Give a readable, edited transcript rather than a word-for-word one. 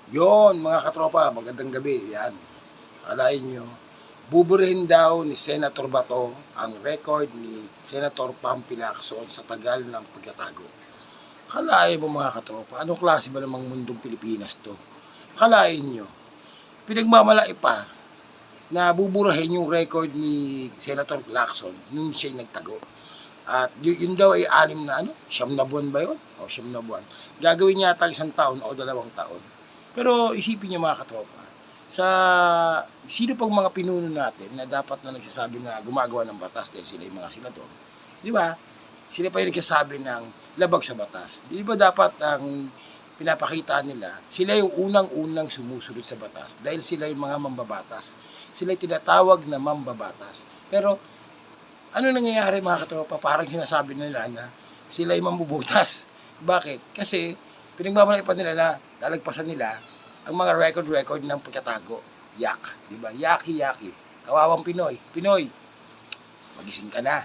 Yon mga katropa, magandang gabi. Yan. Alain nyo, buburihin daw ni Senator Bato ang record ni Senator Pampi Lacson sa tagal ng pagkatago. Kalain mo mga katropa, anong klase ba namang mundong Pilipinas to? Kalain nyo, pinagmamalaki pa na buburahin yung record ni Senator Lacson nung siya'y nagtago. At yun daw ay 6 na buwan ba yun? O 9 na buwan. Gagawin yata 1 taon o 2 taon. Pero isipin niyo mga katropa, sa sino pang mga pinuno natin na dapat na nagsasabi na gumagawa ng batas dahil sila yung mga senador. Di ba? Sila pa yung nagsasabi ng labag sa batas. Di ba dapat ang pinapakita nila, sila yung unang-unang sumusunod sa batas dahil sila yung mga mambabatas. Sila yung tinatawag na mambabatas. Pero ano nangyayari mga katropa? Parang sinasabi nila na sila yung mambubutas. Bakit? Kasi pinagmamalaki pa nila na lalagpasan nila ang mga record ng pagkatago. Yak, di ba? Yaki-yaki. Kawawang Pinoy. Pinoy, magising ka na.